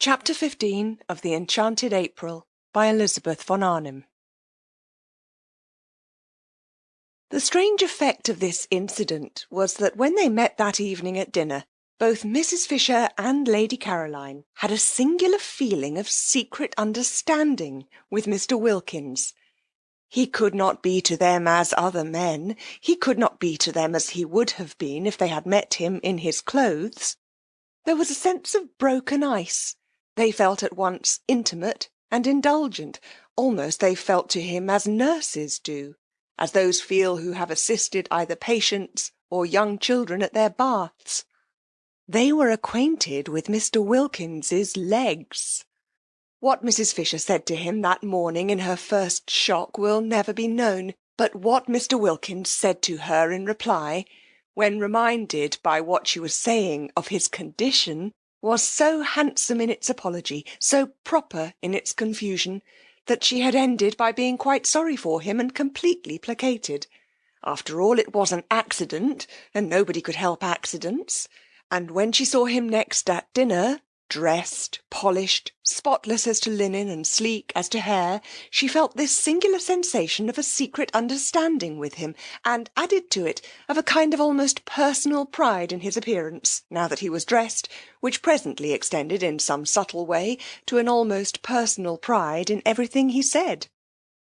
Chapter 15 of the Enchanted April by Elizabeth Von Arnim. The strange effect of this incident was that when they met that evening at dinner, both Mrs. Fisher and Lady Caroline had a singular feeling of secret understanding with Mr. Wilkins. He could not be to them as other men, he could not be to them as he would have been if they had met him in his clothes. There was a sense of broken ice. They felt at once intimate and indulgent, almost they felt to him as nurses do, as those feel who have assisted either patients or young children at their baths. They were acquainted with Mr. Wilkins's legs. What Mrs. Fisher said to him that morning in her first shock will never be known, but what Mr. Wilkins said to her in reply, when reminded by what she was saying of his condition, was so handsome in its apology, so proper in its confusion, that she had ended by being quite sorry for him and completely placated. After all, it was an accident, and nobody could help accidents. And when she saw him next at dinner, dressed, polished, spotless as to linen and sleek as to hair, she felt this singular sensation of a secret understanding with him, and added to it of a kind of almost personal pride in his appearance, now that he was dressed, which presently extended in some subtle way to an almost personal pride in everything he said.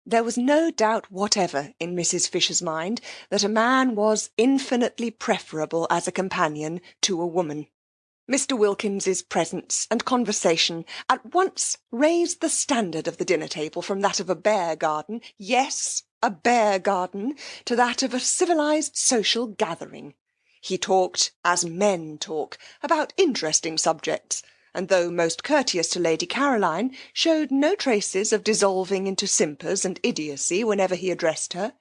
There was no doubt whatever in Mrs. Fisher's mind that a man was infinitely preferable as a companion to a woman. Mr. Wilkins's presence and conversation at once raised the standard of the dinner-table from that of a bear-garden, yes, a bear-garden, to that of a civilized social gathering. He talked, as men talk, about interesting subjects, and though most courteous to Lady Caroline, showed no traces of dissolving into simpers and idiocy whenever he addressed her.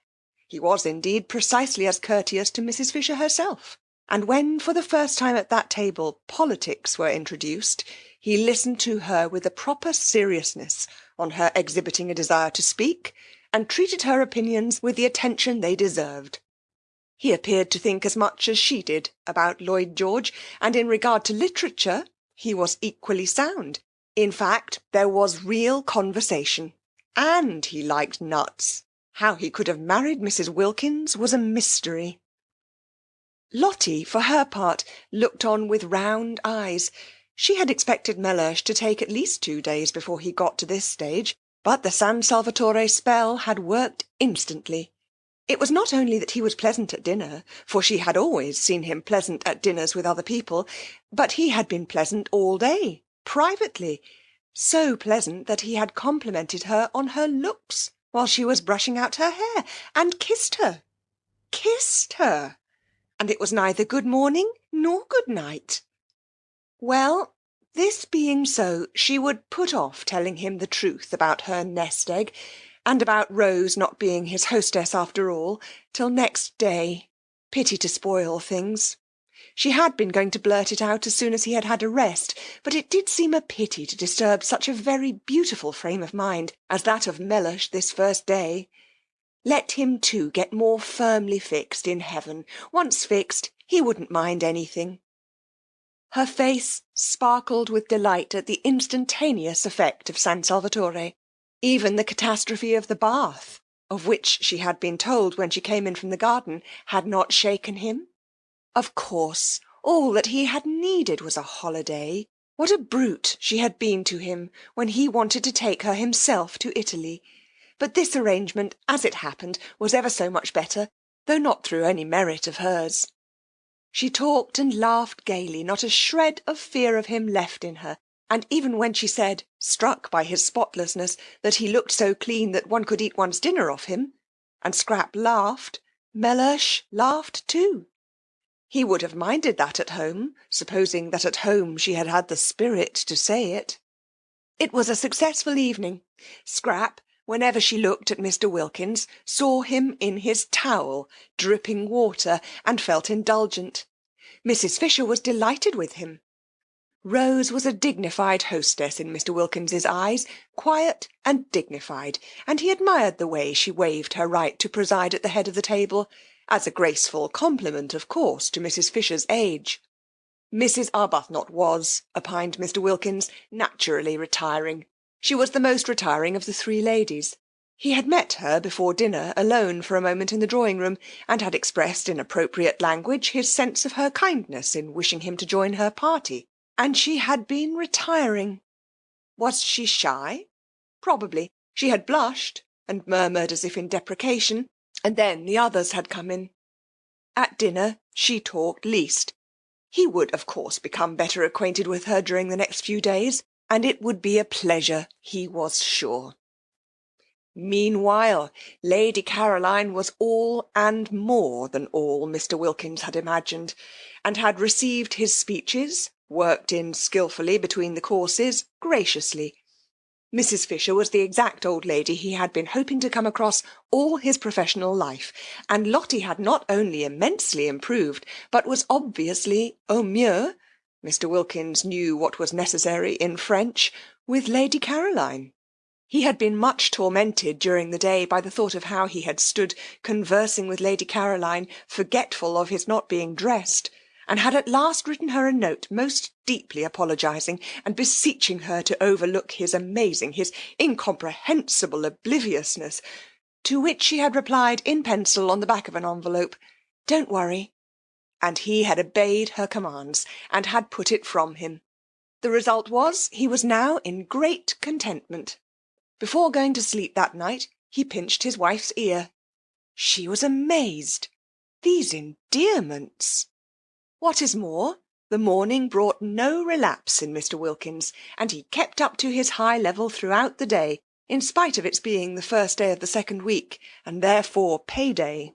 He was indeed precisely as courteous to Mrs. Fisher herself, and when for the first time at that table politics were introduced, he listened to her with a proper seriousness on her exhibiting a desire to speak, and treated her opinions with the attention they deserved. He appeared to think as much as she did about Lloyd George, and in regard to literature he was equally sound. In fact, there was real conversation, and he liked nuts. How he could have married Mrs. Wilkins was a mystery. Lottie, for her part, looked on with round eyes. She had expected Mellersh to take at least 2 days before he got to this stage, but the San Salvatore spell had worked instantly. It was not only that he was pleasant at dinner, for she had always seen him pleasant at dinners with other people, but he had been pleasant all day, privately, so pleasant that he had complimented her on her looks while she was brushing out her hair, and kissed her. Kissed her! And it was neither good morning nor good night. Well, this being so, she would put off telling him the truth about her nest egg, and about Rose not being his hostess after all, till next day. Pity to spoil things. She had been going to blurt it out as soon as he had had a rest, but it did seem a pity to disturb such a very beautiful frame of mind as that of Mellersh this first day. Let him too get more firmly fixed in heaven. Once fixed, he wouldn't mind anything. Her face sparkled with delight at the instantaneous effect of San Salvatore. Even the catastrophe of the bath, of which she had been told when she came in from the garden, had not shaken him. Of course, all that he had needed was a holiday. What a brute she had been to him when he wanted to take her himself to Italy. But this arrangement, as it happened, was ever so much better, though not through any merit of hers. She talked and laughed gaily, not a shred of fear of him left in her, and even when she said, struck by his spotlessness, that he looked so clean that one could eat one's dinner off him, and Scrap laughed, Mellersh laughed too. He would have minded that at home, supposing that at home she had had the spirit to say it. It was a successful evening. Scrap, whenever she looked at Mr. Wilkins, saw him in his towel, dripping water, and felt indulgent. Mrs. Fisher was delighted with him. Rose was a dignified hostess in Mr. Wilkins's eyes, quiet and dignified, and he admired the way she waived her right to preside at the head of the table, as a graceful compliment, of course, to Mrs. Fisher's age. Mrs. Arbuthnot was, opined Mr. Wilkins, naturally retiring. She was the most retiring of the three ladies. He had met her before dinner alone for a moment in the drawing-room, and had expressed in appropriate language his sense of her kindness in wishing him to join her party, and she had been retiring. Was she shy? Probably. She had blushed, and murmured as if in deprecation, and then the others had come in. At dinner she talked least. He would, of course, become better acquainted with her during the next few days, and it would be a pleasure, he was sure. Meanwhile, Lady Caroline was all and more than all Mr. Wilkins had imagined, and had received his speeches, worked in skilfully between the courses, graciously. Mrs. Fisher was the exact old lady he had been hoping to come across all his professional life, and Lottie had not only immensely improved, but was obviously au mieux, Mr. Wilkins knew what was necessary in French, with Lady Caroline. He had been much tormented during the day by the thought of how he had stood conversing with Lady Caroline, forgetful of his not being dressed, and had at last written her a note most deeply apologizing and beseeching her to overlook his amazing, his incomprehensible obliviousness, to which she had replied in pencil on the back of an envelope, "Don't worry," and he had obeyed her commands and had put it from him. The result was, he was now in great contentment. Before going to sleep that night, he pinched his wife's ear. She was amazed. These endearments! What is more, the morning brought no relapse in Mr. Wilkins, and he kept up to his high level throughout the day, in spite of its being the first day of the second week, and therefore pay-day.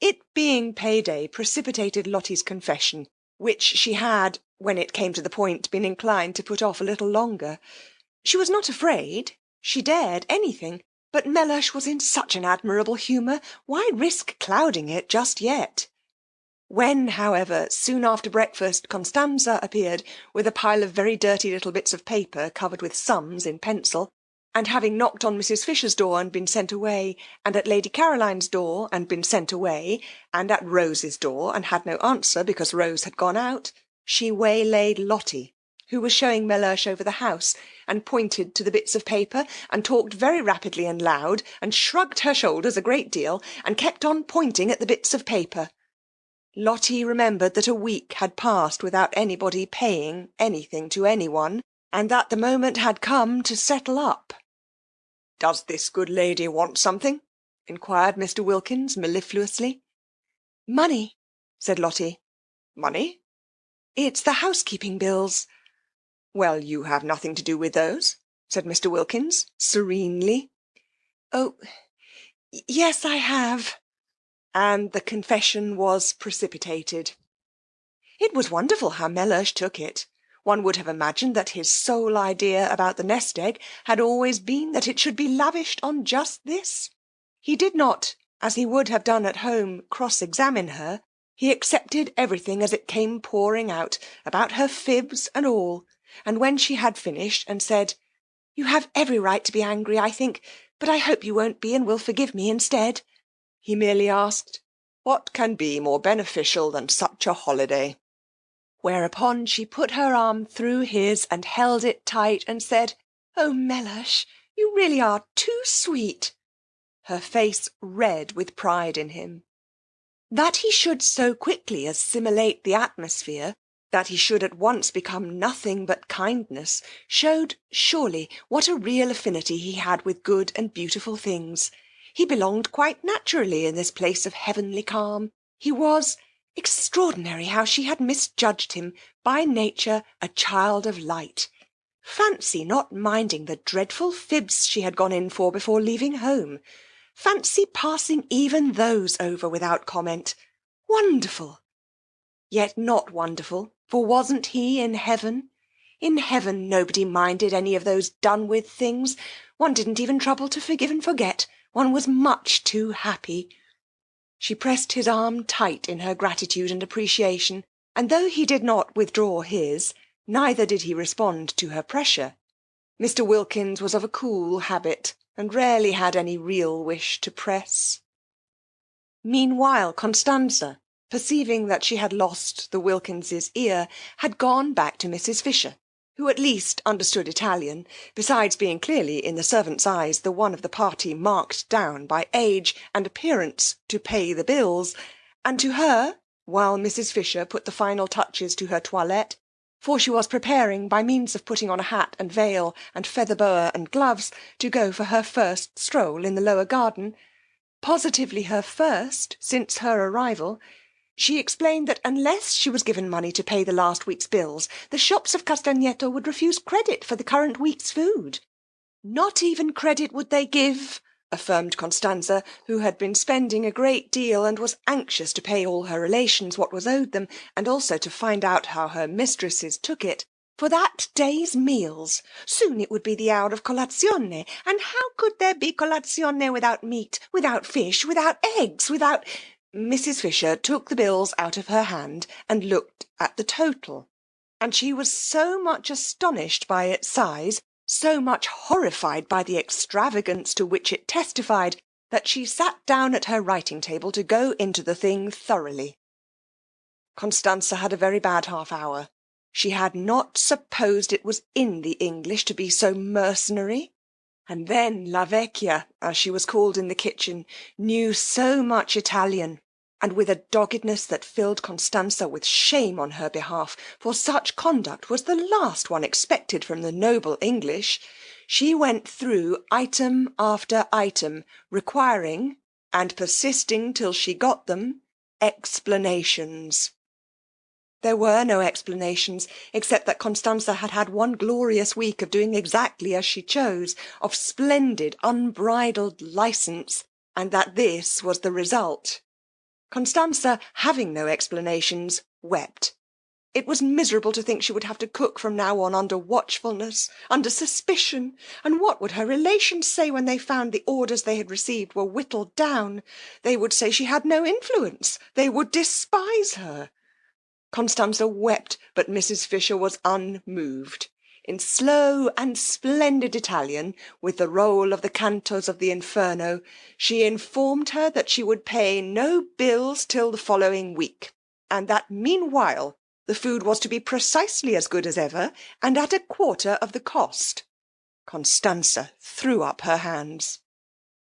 It being pay-day precipitated Lottie's confession, which she had, when it came to the point, been inclined to put off a little longer. She was not afraid. She dared anything, but Mellersh was in such an admirable humour, why risk clouding it just yet? When, however, soon after breakfast, Constanza appeared with a pile of very dirty little bits of paper covered with sums in pencil, and having knocked on Mrs. Fisher's door and been sent away, and at Lady Caroline's door and been sent away, and at Rose's door and had no answer because Rose had gone out, she waylaid Lottie, who was showing Mellersh over the house, and pointed to the bits of paper, and talked very rapidly and loud, and shrugged her shoulders a great deal, and kept on pointing at the bits of paper. Lottie remembered that a week had passed without anybody paying anything to anyone, and that the moment had come to settle up. "Does this good lady want something?" inquired Mr. Wilkins mellifluously. "Money," said Lottie. "Money?" "It's the housekeeping bills." "Well, you have nothing to do with those," said Mr. Wilkins serenely. "Oh, yes, I have." And the confession was precipitated. It was wonderful how Mellersh took it. One would have imagined that his sole idea about the nest-egg had always been that it should be lavished on just this. He did not, as he would have done at home, cross-examine her. He accepted everything as it came pouring out, about her fibs and all, and when she had finished and said, "You have every right to be angry, I think, but I hope you won't be and will forgive me instead," he merely asked, "What can be more beneficial than such a holiday?" Whereupon she put her arm through his and held it tight and said, "Oh, Mellersh, you really are too sweet," her face red with pride in him. That he should so quickly assimilate the atmosphere, that he should at once become nothing but kindness, showed surely what a real affinity he had with good and beautiful things. He belonged quite naturally in this place of heavenly calm. He was extraordinary how she had misjudged him, by nature a child of light. Fancy not minding the dreadful fibs she had gone in for before leaving home. Fancy passing even those over without comment. Wonderful! Yet not wonderful, for wasn't he in heaven? In heaven nobody minded any of those done-with things. One didn't even trouble to forgive and forget. One was much too happy. She pressed his arm tight in her gratitude and appreciation, and though he did not withdraw his, neither did he respond to her pressure. Mr. Wilkins was of a cool habit, and rarely had any real wish to press. Meanwhile Constanza, perceiving that she had lost the Wilkinses' ear, had gone back to Mrs. Fisher, who at least understood Italian, besides being clearly in the servant's eyes the one of the party marked down by age and appearance to pay the bills, and to her, while Mrs. Fisher put the final touches to her toilette, for she was preparing, by means of putting on a hat and veil and feather boa and gloves, to go for her first stroll in the lower garden, positively her first since her arrival, she explained that unless she was given money to pay the last week's bills, the shops of Castagneto would refuse credit for the current week's food. Not even credit would they give, affirmed Constanza, who had been spending a great deal and was anxious to pay all her relations what was owed them, and also to find out how her mistresses took it, for that day's meals. Soon it would be the hour of colazione, and how could there be colazione without meat, without fish, without eggs, without... Mrs. Fisher took the bills out of her hand and looked at the total, and she was so much astonished by its size, so much horrified by the extravagance to which it testified, that she sat down at her writing table to go into the thing thoroughly. Constanza had a very bad half hour. She had not supposed it was in the English to be so mercenary. And then La Vecchia, as she was called in the kitchen, knew so much Italian, and with a doggedness that filled Constanza with shame on her behalf, for such conduct was the last one expected from the noble English, she went through item after item, requiring, and persisting till she got them, explanations. There were no explanations, except that Constanza had had one glorious week of doing exactly as she chose, of splendid unbridled licence, and that this was the result. Constanza, having no explanations, wept. It was miserable to think she would have to cook from now on under watchfulness, under suspicion, and what would her relations say when they found the orders they had received were whittled down? They would say she had no influence. They would despise her. Constanza wept, but Mrs. Fisher was unmoved. In slow and splendid Italian, with the roll of the cantos of the Inferno, she informed her that she would pay no bills till the following week, and that meanwhile the food was to be precisely as good as ever, and at a quarter of the cost. Constanza threw up her hands.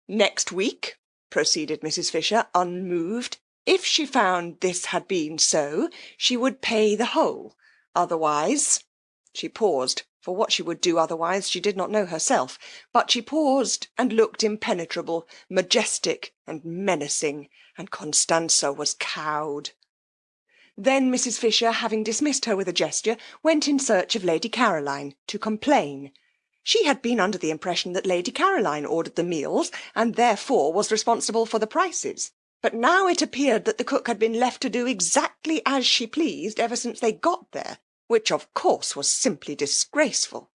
Next week, proceeded Mrs. Fisher, unmoved, if she found this had been so, she would pay the whole. Otherwise... She paused, for what she would do otherwise she did not know herself, but she paused and looked impenetrable, majestic and menacing, and Constanza was cowed. Then Mrs. Fisher, having dismissed her with a gesture, went in search of Lady Caroline to complain. She had been under the impression that Lady Caroline ordered the meals, and therefore was responsible for the prices. But now it appeared that the cook had been left to do exactly as she pleased ever since they got there, which of course was simply disgraceful.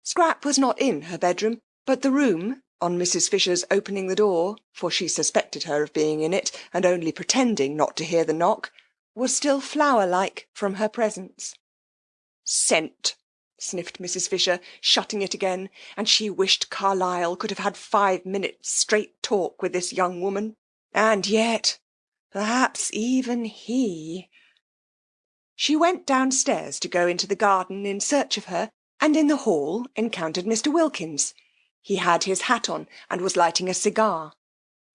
Scrap was not in her bedroom, but the room, on Mrs. Fisher's opening the door, for she suspected her of being in it, and only pretending not to hear the knock, was still flower-like from her presence. Scent, sniffed Mrs. Fisher, shutting it again, and she wished Carlyle could have had 5 minutes' straight talk with this young woman. And yet, perhaps even he... She went downstairs to go into the garden in search of her, and in the hall encountered Mr. Wilkins. He had his hat on, and was lighting a cigar.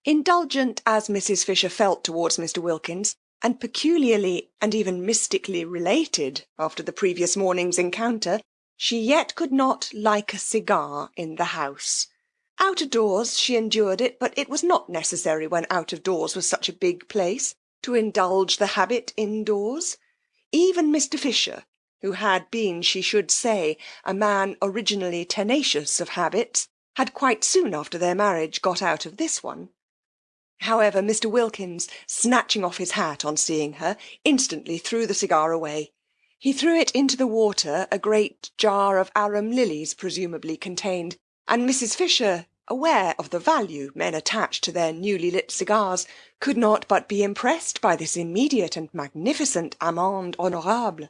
Indulgent as Mrs. Fisher felt towards Mr. Wilkins, and peculiarly and even mystically related after the previous morning's encounter, she yet could not like a cigar in the house. Out of doors she endured it, but it was not necessary when out of doors was such a big place to indulge the habit indoors. Even Mr. Fisher, who had been, she should say, a man originally tenacious of habits, had quite soon after their marriage got out of this one. However, Mr. Wilkins, snatching off his hat on seeing her, instantly threw the cigar away. He threw it into the water a great jar of arum lilies presumably contained, and Mrs. Fisher, aware of the value men attached to their newly lit cigars, could not but be impressed by this immediate and magnificent amende honorable.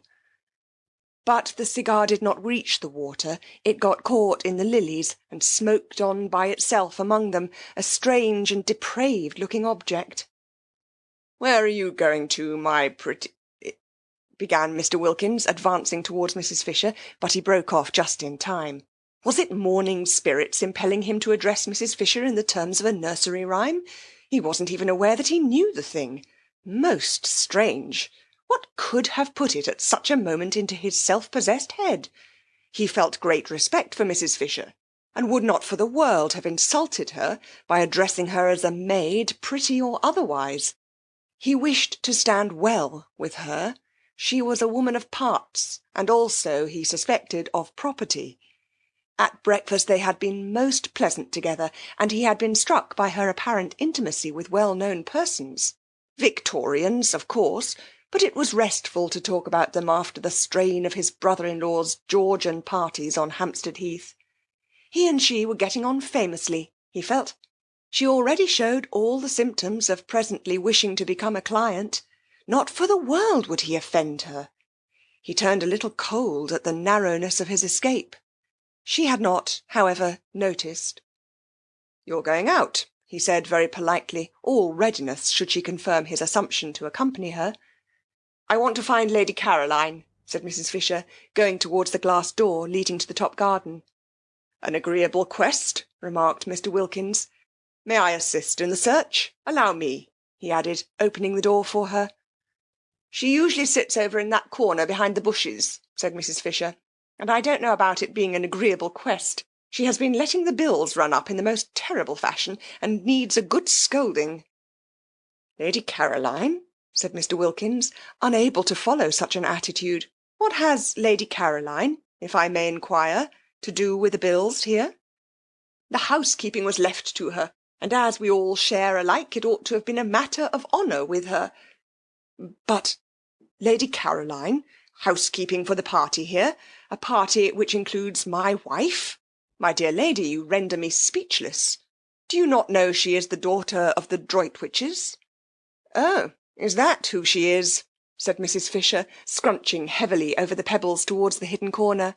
But the cigar did not reach the water. It got caught in the lilies, and smoked on by itself among them, a strange and depraved looking object. Where are you going to, my pretty—" began Mr. Wilkins, advancing towards Mrs. Fisher, but he broke off just in time. Was it morning spirits impelling him to address Mrs. Fisher in the terms of a nursery rhyme? He wasn't even aware that he knew the thing. Most strange! What could have put it at such a moment into his self-possessed head? He felt great respect for Mrs. Fisher, and would not for the world have insulted her by addressing her as a maid, pretty or otherwise. He wished to stand well with her. She was a woman of parts, and also, he suspected, of property. At breakfast they had been most pleasant together, and he had been struck by her apparent intimacy with well-known persons. Victorians, of course, but it was restful to talk about them after the strain of his brother-in-law's Georgian parties on Hampstead Heath. He and she were getting on famously, he felt. She already showed all the symptoms of presently wishing to become a client. Not for the world would he offend her. He turned a little cold at the narrowness of his escape. She had not, however, noticed. "You're going out," he said very politely, all readiness should she confirm his assumption to accompany her. "I want to find Lady Caroline," said Mrs. Fisher, going towards the glass door leading to the top garden. "An agreeable quest," remarked Mr. Wilkins. "May I assist in the search? Allow me," he added, opening the door for her. "She usually sits over in that corner behind the bushes," said Mrs. Fisher, "and I don't know about it being an agreeable quest. She has been letting the bills run up in the most terrible fashion, and needs a good scolding." "Lady Caroline?" said Mr. Wilkins, unable to follow such an attitude. "What has Lady Caroline, if I may inquire, to do with the bills here?" "The housekeeping was left to her, and as we all share alike, it ought to have been a matter of honour with her." "But Lady Caroline, housekeeping for the party here, a party which includes my wife? My dear lady, you render me speechless. Do you not know she is the daughter of the Droitwiches?" "Oh, is that who she is?" said Mrs. Fisher, scrunching heavily over the pebbles towards the hidden corner.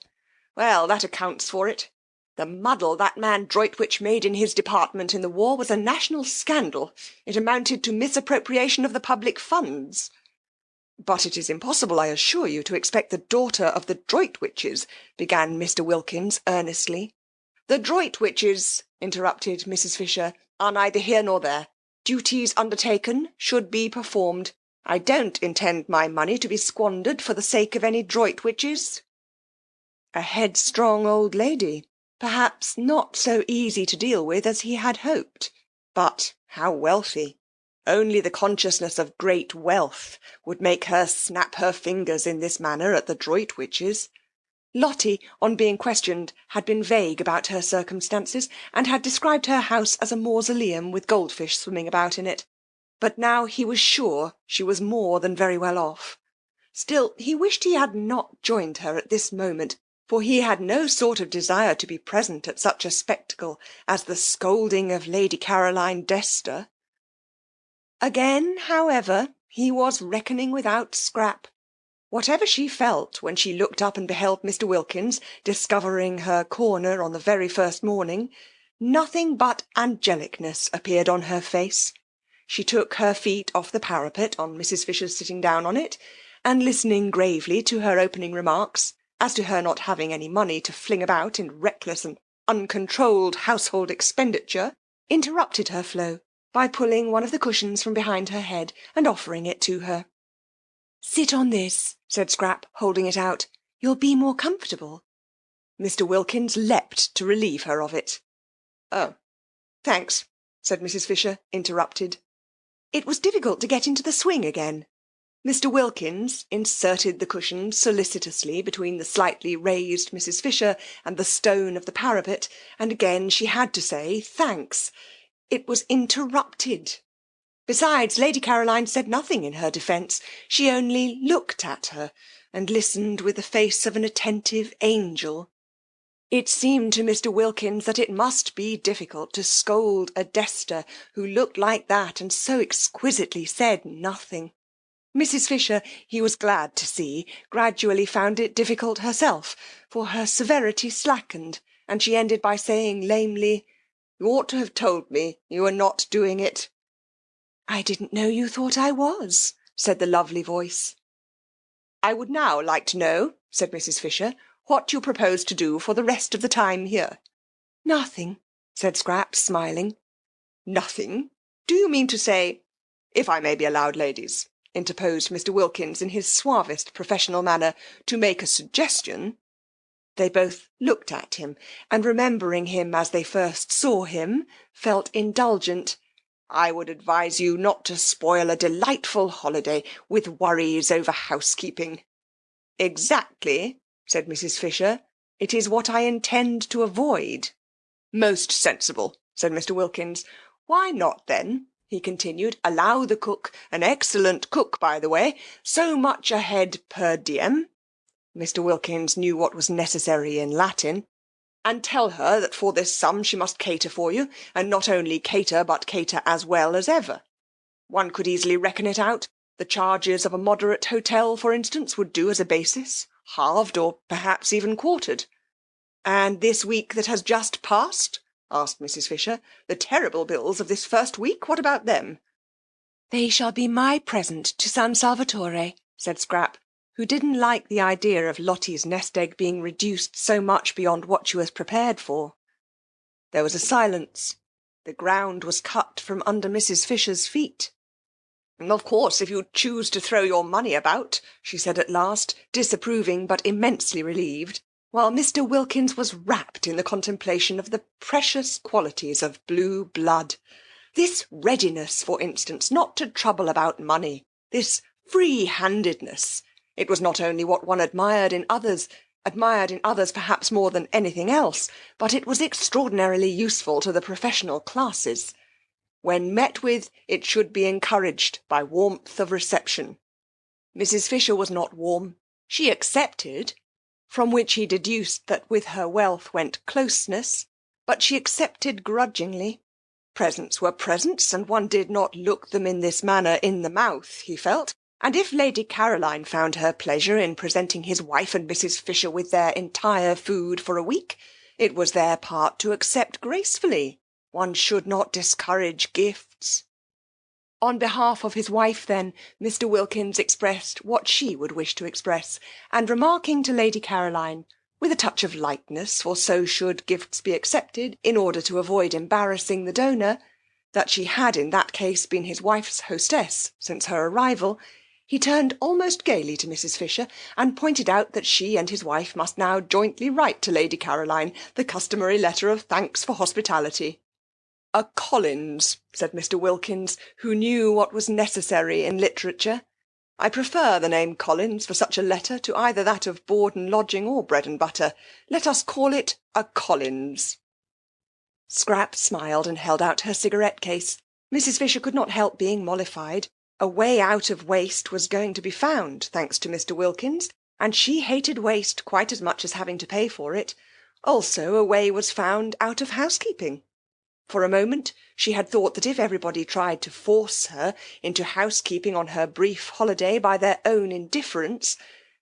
"Well, that accounts for it. The muddle that man Droitwich made in his department in the war was a national scandal. It amounted to misappropriation of the public funds." "But it is impossible, I assure you, to expect the daughter of the Droitwiches," began Mr. Wilkins earnestly. "The Droitwiches," interrupted Mrs. Fisher, "are neither here nor there. Duties undertaken should be performed. I don't intend my money to be squandered for the sake of any Droitwiches." A headstrong old lady, perhaps not so easy to deal with as he had hoped, but how wealthy! Only the consciousness of great wealth would make her snap her fingers in this manner at the Droitwiches. Lottie, on being questioned, had been vague about her circumstances, and had described her house as a mausoleum with goldfish swimming about in it. But now he was sure she was more than very well off. Still, he wished he had not joined her at this moment, for he had no sort of desire to be present at such a spectacle as the scolding of Lady Caroline Dester. Again, however, he was reckoning without Scrap. Whatever she felt when she looked up and beheld Mr. Wilkins discovering her corner on the very first morning, nothing but angelicness appeared on her face. She took her feet off the parapet on Mrs. Fisher's sitting down on it, and listening gravely to her opening remarks, as to her not having any money to fling about in reckless and uncontrolled household expenditure, interrupted her flow by pulling one of the cushions from behind her head and offering it to her. "Sit on this," said Scrap, holding it out. "You'll be more comfortable." Mr. Wilkins leapt to relieve her of it. "Oh, thanks," said Mrs. Fisher, interrupted. It was difficult to get into the swing again. Mr. Wilkins inserted the cushion solicitously between the slightly raised Mrs. Fisher and the stone of the parapet, and again she had to say thanks. It was interrupted. Besides, Lady Caroline said nothing in her defence. She only looked at her, and listened with the face of an attentive angel. It seemed to Mr. Wilkins that it must be difficult to scold a Dester who looked like that and so exquisitely said nothing. Mrs. Fisher, he was glad to see, gradually found it difficult herself, for her severity slackened, and she ended by saying lamely, "You ought to have told me you were not doing it." I didn't know you thought I was, said the lovely voice. I would now like to know, said Mrs. Fisher, what you propose to do for the rest of the time here. Nothing, said Scraps, smiling. Nothing? Do you mean to say— If I may be allowed, ladies, interposed Mr. Wilkins in his suavest professional manner, to make a suggestion. They both looked at him, and remembering him as they first saw him, felt indulgent. I would advise you not to spoil a delightful holiday with worries over housekeeping. Exactly, said Mrs. Fisher. It is what I intend to avoid. Most sensible, said Mr. Wilkins. Why not then, he continued, allow the cook, an excellent cook by the way, so much a head per diem— Mr. Wilkins knew what was necessary in Latin— and tell her that for this sum she must cater for you, and not only cater, but cater as well as ever. One could easily reckon it out. The charges of a moderate hotel, for instance, would do as a basis, halved or perhaps even quartered. And this week that has just passed, asked Mrs. Fisher, the terrible bills of this first week, what about them? They shall be my present to San Salvatore, said Scrap, who didn't like the idea of Lottie's nest-egg being reduced so much beyond what she was prepared for. There was a silence. The ground was cut from under Mrs. Fisher's feet. Of course, if you choose to throw your money about, she said at last, disapproving but immensely relieved, while Mr. Wilkins was wrapped in the contemplation of the precious qualities of blue blood. This readiness, for instance, not to trouble about money, this free-handedness— it was not only what one admired in others perhaps more than anything else, but it was extraordinarily useful to the professional classes. When met with, it should be encouraged by warmth of reception. Mrs. Fisher was not warm. She accepted, from which he deduced that with her wealth went closeness, but she accepted grudgingly. Presents were presents, and one did not look them in this manner in the mouth, he felt, and if Lady Caroline found her pleasure in presenting his wife and Mrs. Fisher with their entire food for a week, it was their part to accept gracefully. One should not discourage gifts. On behalf of his wife, then, Mr. Wilkins expressed what she would wish to express, and remarking to Lady Caroline, with a touch of lightness, for so should gifts be accepted, in order to avoid embarrassing the donor, that she had in that case been his wife's hostess since her arrival, he turned almost gaily to Mrs. Fisher, and pointed out that she and his wife must now jointly write to Lady Caroline the customary letter of thanks for hospitality. A Collins, said Mr. Wilkins, who knew what was necessary in literature. I prefer the name Collins for such a letter to either that of board and lodging or bread and butter. Let us call it a Collins. Scrap smiled and held out her cigarette case. Mrs. Fisher could not help being mollified. A way out of waste was going to be found, thanks to Mr. Wilkins, and she hated waste quite as much as having to pay for it. Also a way was found out of housekeeping. For a moment she had thought that if everybody tried to force her into housekeeping on her brief holiday by their own indifference,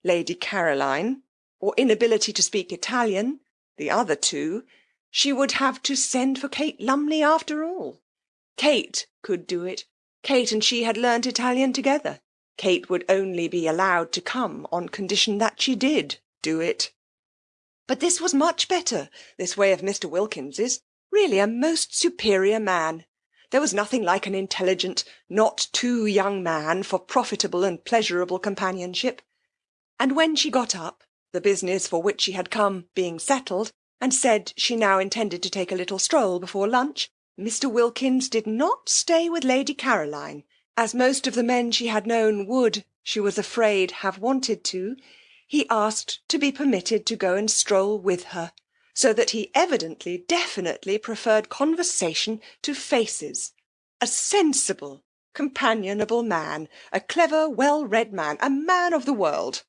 Lady Caroline, or inability to speak Italian, the other two, she would have to send for Kate Lumley after all. Kate could do it. Kate and she had learnt Italian together. Kate would only be allowed to come on condition that she did do it. But this was much better, this way of Mr. Wilkins's. Really a most superior man. There was nothing like an intelligent, not too young man for profitable and pleasurable companionship. And when she got up, the business for which she had come being settled, and said she now intended to take a little stroll before lunch, Mr. Wilkins did not stay with Lady Caroline, as most of the men she had known would, she was afraid, have wanted to. He asked to be permitted to go and stroll with her, so that he evidently, definitely preferred conversation to faces. A sensible, companionable man, a clever, well-read man, a man of the world.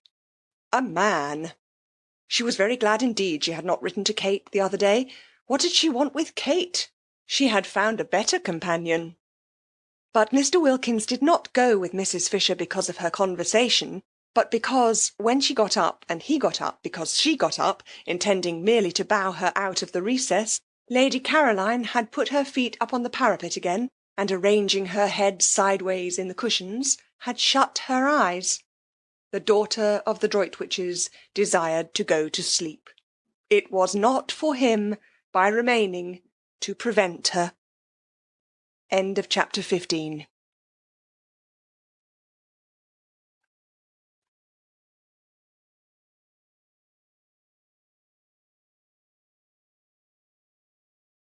A man. She was very glad indeed she had not written to Kate the other day. What did she want with Kate? She had found a better companion. But Mr. Wilkins did not go with Mrs. Fisher because of her conversation, but because, when she got up, and he got up because she got up, intending merely to bow her out of the recess, Lady Caroline had put her feet up on the parapet again, and arranging her head sideways in the cushions, had shut her eyes. The daughter of the Droitwiches desired to go to sleep. It was not for him, by remaining, to prevent her. Chapter 15.